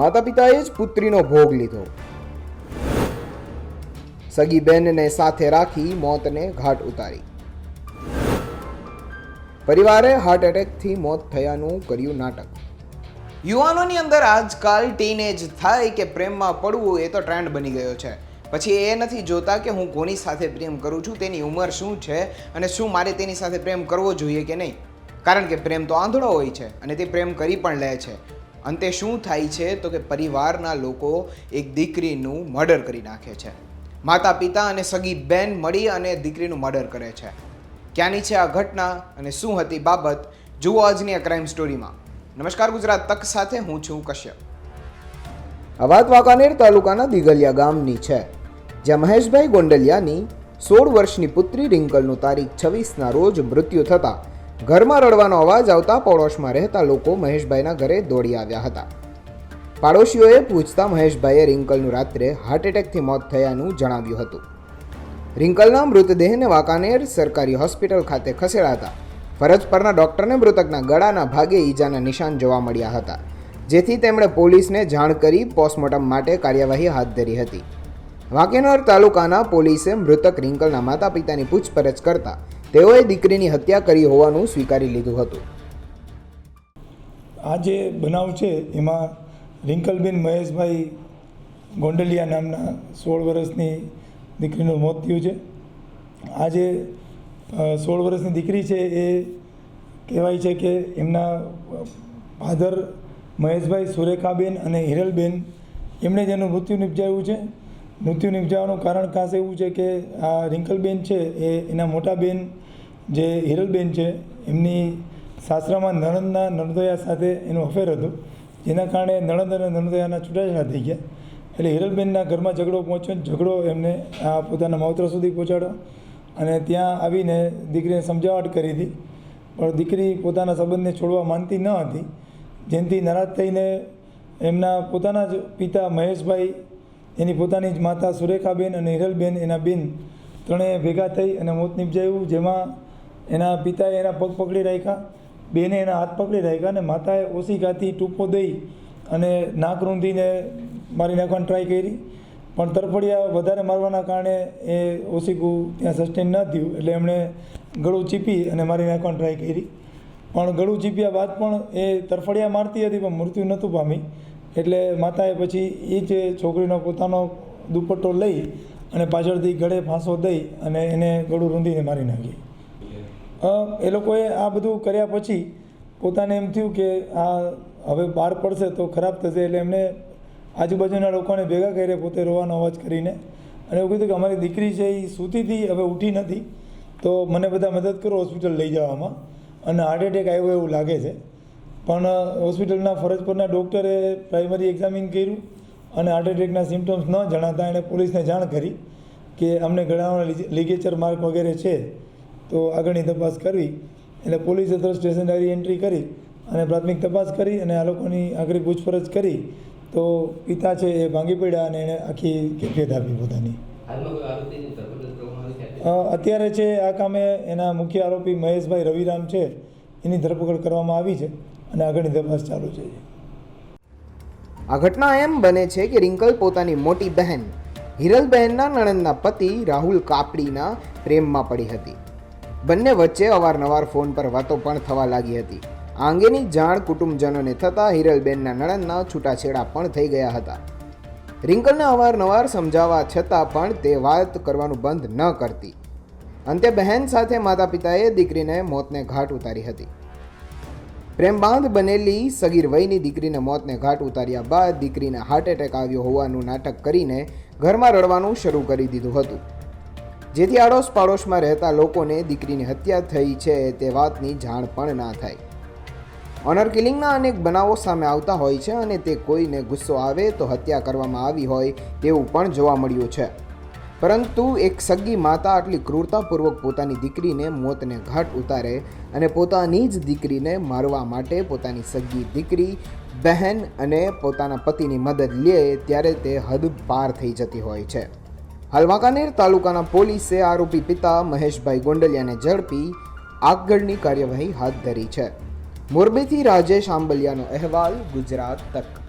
માતા પિતાએ જ પુત્રીનો ભોગ લીધો. સગી બહેનને સાથે રાખી મોતને ઘાટ ઉતારી. પરિવારે હાર્ટ એટેકથી મોત થયાનું કર્યું નાટક. યુવાનોની અંદર આજકાલ ટીનેજ થાય કે પ્રેમમાં પડવું એ તો ટ્રેન્ડ બની ગયો છે. પછી એ નથી જોતા કે હું કોની સાથે પ્રેમ કરું છું, તેની ઉંમર શું છે અને શું મારે તેની સાથે પ્રેમ કરવો જોઈએ કે નહીં. કારણ કે પ્રેમ તો આંધળો હોય છે અને તે પ્રેમ કરી પણ લે છે. અંતે શું થાય છે તો કે પરિવારના લોકો એક દીકરીનું મર્ડર કરી નાખે છે. માતા પિતા અને સગી બેન મળી અને દીકરીનું મર્ડર કરે છે. ક્યાંની છે આ ઘટના અને શું હતી બાબત, જુઓ આજની આ ક્રાઇમ સ્ટોરીમાં. નમસ્કાર, ગુજરાત તક સાથે હું છું કશ્યપ. આ વાત વાંકાનેર તાલુકાના દિગલિયા ગામની છે, જ્યાં મહેશભાઈ ગોંડલિયાની 16 વર્ષની પુત્રી રિંકલનું તારીખ 26ના રોજ મૃત્યુ થતાં ઘરમાં રડવાનો અવાજ આવતા પડોશમાં રહેતા લોકો મહેશભાઈના ઘરે દોડી આવ્યા હતા. પાડોશીઓએ પૂછતા મહેશભાઈએ રિંકલનું રાત્રે હાર્ટ એટેકથી મોત થયાનું જણાવ્યું હતું. રિંકલના મૃતદેહને વાંકાનેર સરકારી હોસ્પિટલ ખાતે ખસેડાતા ફરજ પરના ડોક્ટરને મૃતકના ગળાના ભાગે ઈજાના નિશાન જોવા મળ્યા હતા, જેથી તેમણે પોલીસને જાણ કરી પોસ્ટમોર્ટમ માટે કાર્યવાહી હાથ ધરી હતી. વાંકાનેર તાલુકાના પોલીસે મૃતક રિંકલના માતા પિતાની પૂછપરછ કરતા તેઓએ દીકરીની હત્યા કરી હોવાનું સ્વીકારી લીધું હતું. આ જે બનાવ છે એમાં રિંકલબેન મહેશભાઈ ગોંડલિયા નામના 16 વર્ષની દીકરીનું મોત થયું છે. આ જે 16 વર્ષની દીકરી છે એ કહેવાય છે કે એમના ફાધર મહેશભાઈ સુરેખાબેન અને હિરલબેન એમણે જ એનું મૃત્યુ નિપજાવ્યું છે. મૃત્યુ નિપજાવવાનું કારણ ખાસ એવું છે કે આ રિંકલબેન છે એ એના મોટા બેન જે હિરલબેન છે એમની સાસરામાં નણંદના નણદોયા સાથે એનું અફેર હતું, જેના કારણે નણંદ અને નણદોયાના છૂટાછેડા થઈ ગયા. એટલે હિરલબેનના ઘરમાં ઝઘડો પહોંચ્યો. ઝઘડો એમને આ પોતાના માવતર સુધી પહોંચાડ્યો અને ત્યાં આવીને દીકરીને સમજાવટ કરી હતી, પણ દીકરી પોતાના સંબંધને છોડવા માનતી ન હતી. જેનાથી નારાજ થઈને એમના પોતાના જ પિતા મહેશભાઈ, એની પોતાની જ માતા સુરેખાબેન અને હિરલબેન એના બેન ત્રણેય ભેગા થઈ અને મોત નિપજાવ્યું. જેમાં એના પિતાએ એના પગ પકડી રાખ્યા, બેને એના હાથ પકડી રાખ્યા અને માતાએ ઓશિકાથી ટૂંપો દઈ અને નાક રૂંધીને મારી નાખવાની ટ્રાય કરી, પણ તરફડિયા વધારે મારવાના કારણે એ ઓશિકું ત્યાં સસ્ટેન ન થયું. એટલે એમણે ગળું ચીપી અને મારી નાખવાની ટ્રાય કરી, પણ ગળું ચીપ્યા બાદ પણ એ તરફડિયા મારતી હતી પણ મૃત્યુ નહોતું પામી. એટલે માતાએ પછી એ જ છોકરીનો પોતાનો દુપટ્ટો લઈ અને પાછળથી ગળે ફાંસો દઈ અને એને ગળું રૂંધીને મારી નાખી. એ લોકોએ આ બધું કર્યા પછી પોતાને એમ થયું કે આ હવે બહાર પડશે તો ખરાબ થશે, એટલે એમણે આજુબાજુના લોકોને ભેગા કર્યા, પોતે રોવાનો અવાજ કરીને, અને એવું કીધું કે અમારી દીકરી છે એ સૂતી હતી, હવે ઉઠી નથી, તો મને બધા મદદ કરો હોસ્પિટલ લઈ જવામાં, અને હાર્ટ એટેક આવ્યો એવું લાગે છે. પણ હોસ્પિટલના ફરજ પરના ડૉક્ટરે પ્રાઇમરી એક્ઝામિન કર્યું અને હાર્ટ એટેકના સિમ્ટમ્સ ન જણાતા એણે પોલીસને જાણ કરી કે અમને ગળામાં લિગેચર માર્ક વગેરે છે, તો આગળની તપાસ કરવી. એટલે પોલીસે તરત સ્ટેશન ડાયરી એન્ટ્રી કરી અને પ્રાથમિક તપાસ કરી અને આ લોકોની આગળ પૂછપરછ કરી તો પિતા છે એ ભાંગી પડ્યા અને એણે આખી કેફિયત આપી પોતાની. અત્યારે છે આ કામે એના મુખ્ય આરોપી મહેશભાઈ રવિરામ છે એની ધરપકડ કરવામાં આવી છે અને આગળની તપાસ ચાલુ છે. આ ઘટના એમ બને છે કે રિંકલ પોતાની મોટી બહેન હિરલબહેનના નણંદના પતિ રાહુલ કાપડીના પ્રેમમાં પડી હતી. બંને વચ્ચે અવારનવાર ફોન પર વાતો પણ થવા લાગી હતી. આ અંગેની જાણ કુટુંબજનોને થતાં હિરલબેનના નણંદના છૂટાછેડા પણ થઈ ગયા હતા. રિંકલને અવારનવાર સમજાવવા છતાં પણ તે વાત કરવાનું બંધ ન કરતી. અંતે બહેન સાથે માતા પિતાએ દીકરીને મોતને ઘાટ ઉતારી હતી. પ્રેમબાંધ બનેલી સગીર વયની દીકરીને મોતને ઘાટ ઉતાર્યા બાદ દીકરીને હાર્ટ એટેક આવ્યો હોવાનું નાટક કરીને ઘરમાં રડવાનું શરૂ કરી દીધું હતું, જેથી આડોશ પાડોશમાં રહેતા લોકોને દીકરીની હત્યા થઈ છે તે વાતની જાણ પણ ના થાય. ઓનર કિલિંગના અનેક બનાવો સામે આવતા હોય છે અને તે કોઈને ગુસ્સો આવે તો હત્યા કરવામાં આવી હોય તેવું પણ જોવા મળ્યું છે. પરંતુ એક સગી માતા આટલી ક્રૂરતાપૂર્વક પોતાની દીકરીને મોતને ઘાટ ઉતારે અને પોતાની જ દીકરીને મારવા માટે પોતાની સગી દીકરી, બહેન અને પોતાના પતિની મદદ લે ત્યારે તે હદ પાર થઈ જતી હોય છે. હાલ વાંકાનેર તાલુકાના પોલીસે આરોપી પિતા મહેશભાઈ ગોંડલિયાને ઝડપી આગળની કાર્યવાહી હાથ ધરી છે. મોરબીથી રાજેશ આંબલિયાનો અહેવાલ, ગુજરાત તક.